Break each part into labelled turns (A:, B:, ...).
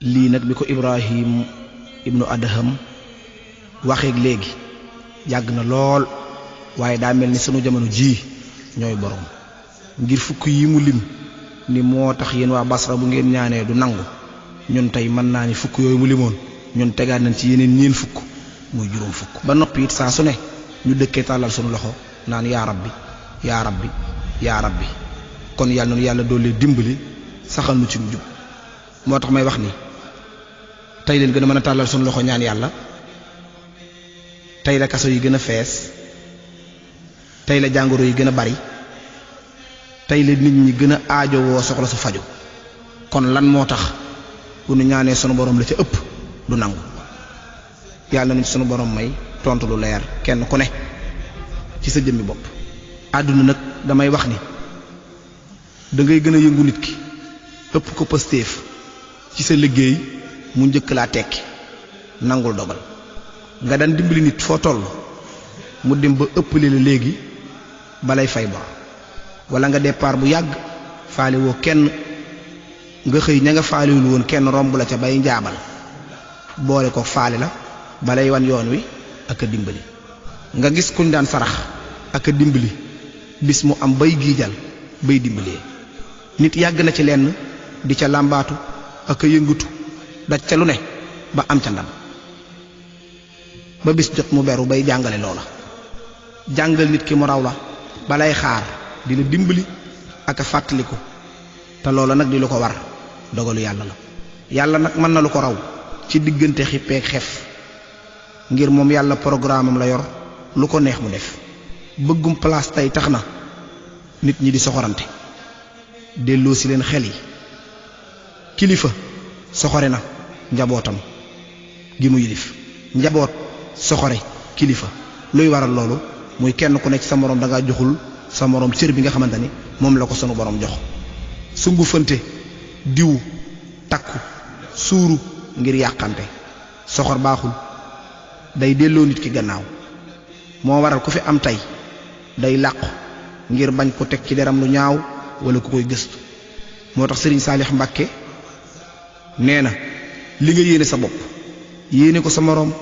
A: lii nag bi ko Ibrahim ibnu Adham waxeeg léegi yàgg na lool waaye daa mel ni sunu jamono jii ñooy borom ngir fukk yi mu lim ni moo tax yéen waa Basra bu ngeen ñaanee du nangu ñun tey mën naa ni fukk yooyu mu limoon ñun tegaat nañ ci yeneen ñeen fukk muy juróom fukk ba noppi it saa su ne ñu dëkkee tàllal sunu loxo naan yaa rabbi yaa rabbi yaa rabbi kon yàlla noonu yàlla doole dimbali saxal nu ci njub moo tax may wax ni tey leen gën a mën a tàllal sunu loxo ñaan yàlla tey la kaso yi gën a fees tey la jàngoro yi gën a bari tey la nit ñi gën a aajowoo soxla su faju kon lan moo tax bu nu ñaanee sunu borom la ca ëpp du nangu yàlla nañu sunu borom may tontu lu leer kenn ku ne ci sa jëmmi bopp. àdduna nag damay wax ni da ngay gën a yëngu nit ki ëpp ko pastéef ci sa liggéey mu njëkk laa tekki nangul dogal nga daan dimbali nit foo toll mu dem ba ëppale la léegi balay fay bor wala nga départ bu yàgg faale woo kenn nga xëy ña nga faalewul woon kenn romb la ca bay njaabal boole ko faale la balay wan yoon wi ak a dimbali nga gis kuñ daan sarax ak a dimbali bis mu am bay giijal bay dimbalee nit yàgg na ci lenn di ca làmbaatu ak a yëngutu daj ca lu ne ba am ca ndam ba bis jot mu beru bay jàngale loola jàngal nit ki mu raw la balay xaar di la dimbali ak a fàttaliku te loola nag di lu ko war dogalu yàlla la yàlla nag mën na lu ko raw ci diggante xippeek xef ngir moom yàlla programme am la yor lu ko neex mu def bëggum place tey tax na nit ñi di soxorante delloo si leen xel yi kilifa soxore na njabootam gi mu yilif njaboot soxore kilifa luy waral loolu muy kenn ku nekk sa moroom da ngaa joxul sa moroom cër bi nga xamante ni moom la ko sunu borom jox sungu fënte diw takku suuru ngir yàqante soxor baaxul day delloo nit ki gannaaw moo waral ku fi am tey day làqu ngir bañ ko teg ci deram lu ñaaw wala ku koy gëstu moo tax Sëriñ Saalix Mbàkke nee na li nga yéene sa bopp yéene ko sa moroom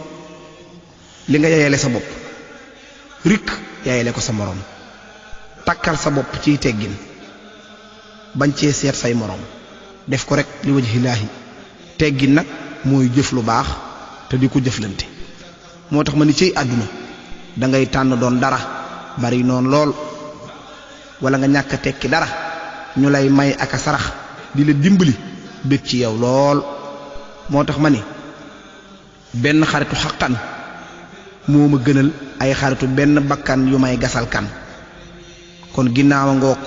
A: li nga yayale sa bopp rikk yayale ko sa moroom takkal sa bopp ciy teggin bañ cee seet say moroom def ko rek li wajhillaahi teggin nag mooy jëf lu baax te di ko jëflante moo tax ma ni ciy àdduna da ngay tànn doon dara bari noonu lool wala nga ñàkk a tekki dara ñu lay may ak a sarax di la dimbali bég ci yow lool moo tax ma ni benn xaritu xaqan moo ma gënal ay xaritu benn bakkan yu may gasal kan kon ginnaaw a ngoog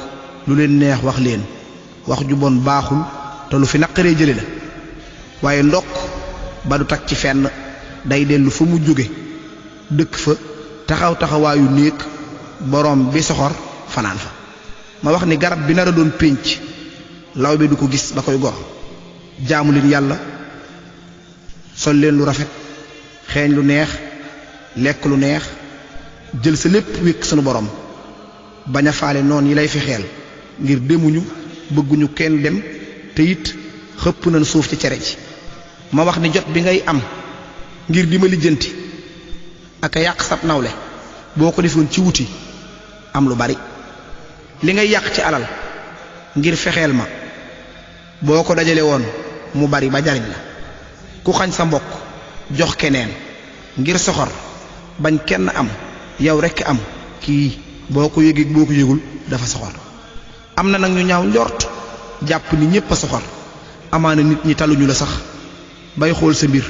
A: lu leen neex wax leen wax ju bon baaxul te lu fi naqaree jële la waaye ndokk ba du tak ci fenn day dellu fa mu jóge dëkk fa taxaw taxawaayu néeg boroom bi soxor fanaan fa ma wax ni garab bi nar a doon pénc law bi du ko gis ba koy gor jaamu leen yàlla sol leen lu rafet xeeñ lu neex lekk lu neex jël sa lépp wékk sunu borom bañ a faale noon yi lay fexeel ngir demuñu bëgguñu kenn dem te it xëpp nañ suuf ci cere ji ma wax ni jot bi ngay am ngir di ma lijjanti ak a yàq sab nawle boo ko defoon ci wuti am lu bari li ngay yàq ci alal ngir fexeel ma boo ko dajale woon mu bari ba jariñ la ku xañ sa mbokk jox keneen ngir soxor bañ kenn am yow rekk am kii boo ko yëgee boo ko yëgul dafa soxor am na nag ñu ñaaw njort jàpp ni ñépp a soxor amaana nit ñi taluñu la sax bay xool sa mbir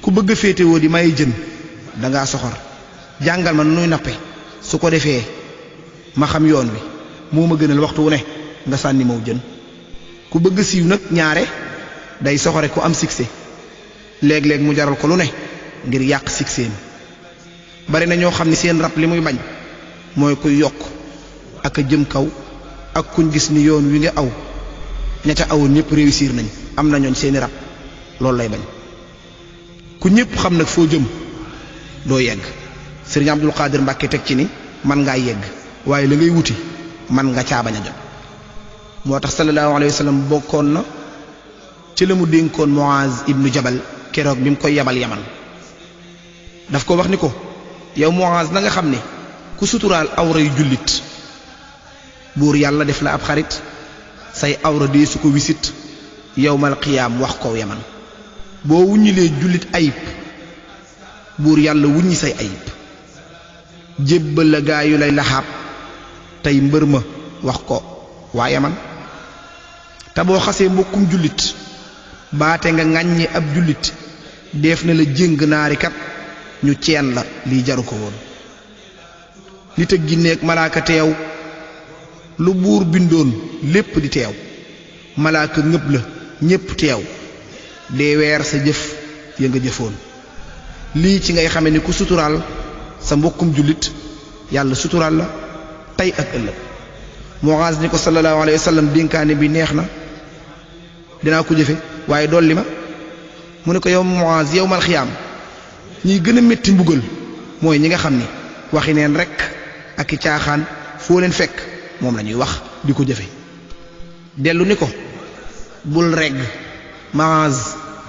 A: ku bëgg a féetewoo di may jën dangaa soxor jàngal ma nuy nappe su ko defee ma xam yoon wi moo ma gënal waxtu wu ne nga sànni maw jën ku bëgg siiw nag ñaare day soxore ku am succès léeg-léeg mu jaral ko lu ne ngir yàq succès mi bari na ñoo xam ni seen rab li muy bañ mooy kuy yokk ak a jëm kaw ak kuñ gis ni yoon wi nga aw ña ca awoon ñëpp réussir nañ am na ñooñ seeni rab loolu lay bañ ku ñëpp xam nag foo jëm doo yegg Sëriñ Abdul Qadir Mbàkke teg ci ni man ngaa yegg waaye la ngay wuti man nga caa bañ a jot moo tax sallallahu alayhi wa sallam bokkoon na ci la mu dénkoon Muaz ibnu Jabal keroog bi mu koy yabal Yaman daf ko wax ni ko yow Muaz na nga xam ne ku suturaal awra yu jullit buur yàlla def la ab xarit say awra dee su ko wisit yawmal qiyaam wax ko Yaman boo wuññilee jullit ayib buur yàlla wuññi say ayib jébbal la gaa yu lay laxaab tey mbër ma wax ko waa Yaman te boo xasee mbokkum jullit baate nga ŋàññi ab jullit def na la jéng naari kat ñu ceen la lii jaru ko woon nit ak jinne ak malaaka teew lu buur bindoon lépp di teew malaaka ngëb la ñépp teew dee weer sa jëf ya nga jëfoon lii ci ngay xame ni ku suturaal sa mbokkum jullit yàlla suturaal la tey ak ëllëg Muaz ni ko sallallahu alayhi wa sallam dénkaane bi neex na dinaa ko jëfe waaye dolli ma mu ne ko yow Muaz yawmal xiyaam ñiy gën a métti mbugal mooy ñi nga xam ni waxi neen rekk ak i caaxaan foo leen fekk moom la ñuy wax di ko jëfe dellu ni ko bul regg Muaz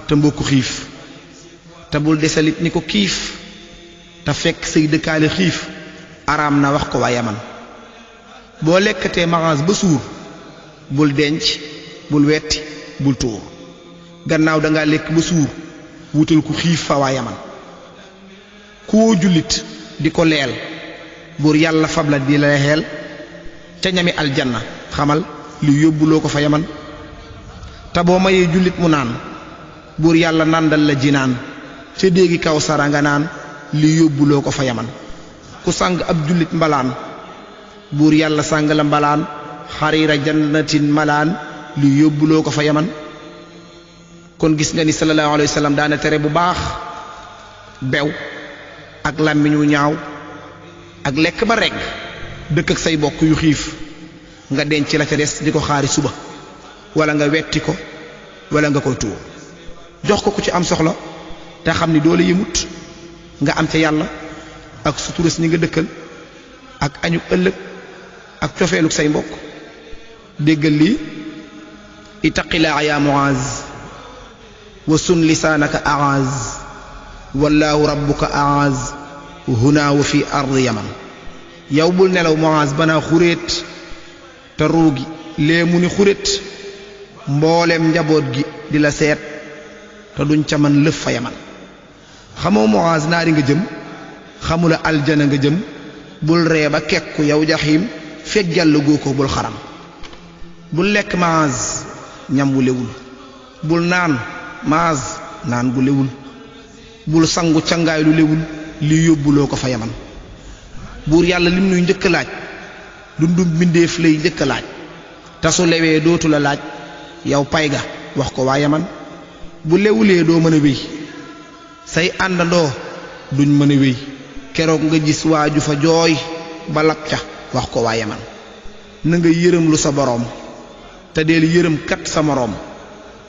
A: te mbokku xiif te bul desalit ni ko kiif te fekk say dëkkaale xiif araam na wax ko waa Yaman boo lekkatee Muaz ba suur bul denc bul wetti bul tuur gannaaw dangaa lekk ba suur wutal ku xiif fa waa Yaman ku woo jullit di ko leel buur yàlla fab la di la xeel ca ñami aljanna xamal lu yóbbuloo ko fa Yaman te boo mayee jullit mu naan buur yàlla nàndal la jinaan ca déegi kaw sara nga naan li yóbbuloo ko fa Yaman ku sang ab jullit mbalaan buur yàlla sang la mbalaan xariira jannatin malaan li yóbbuloo ko fa Yaman kon gis nga ni sallallahu alayhi wa sallam daana tere bu baax bew ak làmmiñ wu ñaaw ak lekk ba rekk dëkk ak say bokk yu xiif nga denc la ca des di ko xaari suba wala nga wetti ko wala nga koy tuur jox ko ku ci am soxla te xam ni doole yëmut nga am ca yàlla ak suturas ñi nga dëkkal ak añu ëllëg ak cofeeluk say mbokk déggal lii ittaqilaa ya Muaz wa sun lisaanaka aaz wallaahu rabbuka aaz huna wa fi ardi Yaman yow bul nelaw Muaz banaa xuréet te ruugi lee mu ni xuréet mboolem njaboot gi di la seet te duñ ca man lëf fa Yaman xamoo Muaz naari nga jëm xamula aljana nga jëm bul ree ba kekku yow jaxiim fekk jàll goo ko bul xaram bul lekk Muaz ñam wu lewul bul naan Muaz naan gu lewul bul sangu cangaay lu lewul li yóbbuloo ko fa Yaman buur yàlla lim nuy njëkk laaj dundum mbindéef lay njëkk laaj te su lewee dootu la laaj yow pay ga wax ko waa Yaman bu lewulee doo mën a wéy say àndandoo duñ mën a wéy keroog nga gis waaju fa jooy ba lab ca wax ko waa Yaman na nga yërëm lu sa boroom te deel yërëm kat sa moroom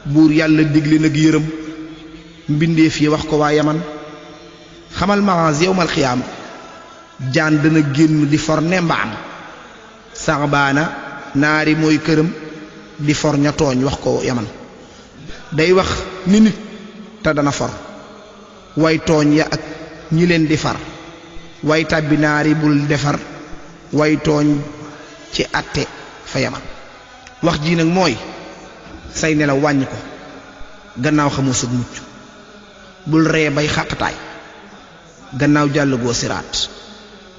A: buur yàlla digle nag yërëm mbindeef yi wax ko waa Yaman xamal Muaz yawmal xiyaam jaan dana génn di for ne mbaam saxbaana naari mooy këram di for ña tooñ wax ko Yaman day wax ni nit te dana for way tooñ ya ak ñi leen di far way tàbbi naari bul defar way tooñ ci àtte fa Yaman wax ji nag mooy say nelaw wàññi ko gannaaw xamoo sug mucc bul ree bay xàqtaay gannaaw jàll goo siraat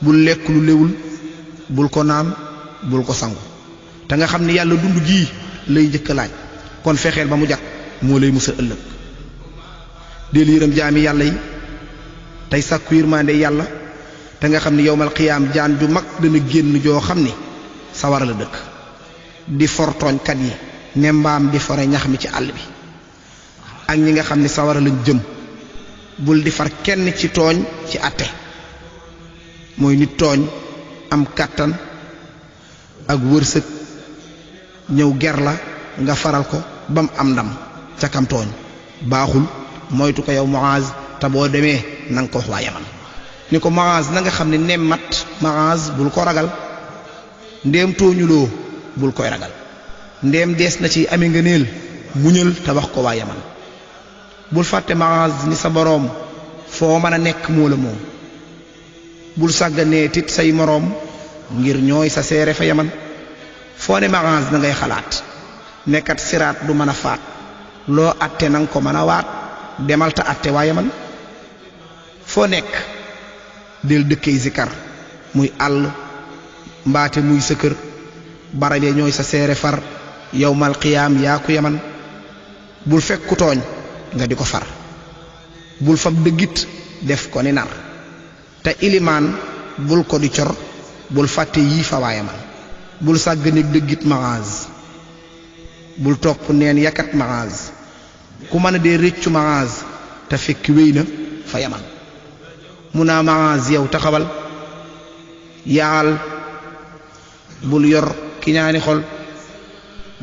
A: bul lekk lu lewul bul ko naan bul ko sangu te nga xam ni yàlla dund gii lay njëkk laaj kon fexeel ba mu jag moo lay musal ëllëg del yërëm jaami yàlla yi tey sàkku yërmande yàlla te nga xam ni yowmal qiyaam jaan ju mag dana génn joo xam ni sawara la dëkk di for tooñkat yi ne mbaam di fore ñax mi ci àll bi ak ñi nga xam ni sawara lañ jëm bul di far kenn ci tooñ ci àtte mooy nit tooñ am kàttan ak wërsëg ñëw ger la nga faral ko bam am ndam ca kam tooñ baaxul moytu ko yow Muaz te boo demee na nga ko wax waa Yaman ni ko Muaz na nga xam ne nemmat Muaz bul ko ragal ndéem tooñuloo bul koy ragal ndéem dees na ci ame ngëneel muñal te wax ko waa Yaman bul fàtte Muaz ni sa boroom foo mën a nekk moo la moom bul sàgganee tit say moroom ngir ñooy sa seere fa Yaman foo ne Muaz na ngay xalaat nekkat siraat du mën a faat loo atte nanga ko mën a waat demal ta atte waa Yaman foo nekk del dëkkey zikar muy àll mbaate muy sa kër barab ya ñooy sa seere far yawmal qiyaam yaa ku Yaman bul fekk ku tooñ nga di ko far bul fab dëggit def ko ni nar te ilimaan bul ko di cor bul fàtte yii fa waa Yaman bul sàgganeeg dëggit Muaz bul topp neen yakat Muaz ku mën a dee réccu Muaz te fekk wéy na fa Yaman mu naa Muaz yow taxawal yaal bul yor ki ñaani xol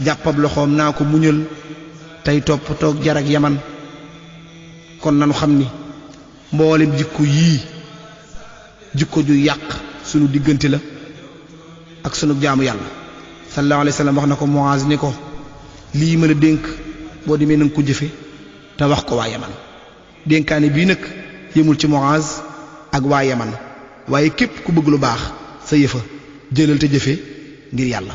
A: jàppab loxoom naa ko muñal tey topp toog jarag Yaman kon nanu xam ni mboolem jikko yii jikko ju yàq sunu diggante la ak sunu jaamu yàlla sallallahu alayhi wa sallam wax na ko Muaz ni ko lii ma la dénk boo demee na nga ko jëfe te wax ko waa Yaman dénkaane bii nag yëmul ci Muaz ak waa Yaman waaye képp ku bëgg lu baax sa yëfa jëlal te jëfe ngir yàlla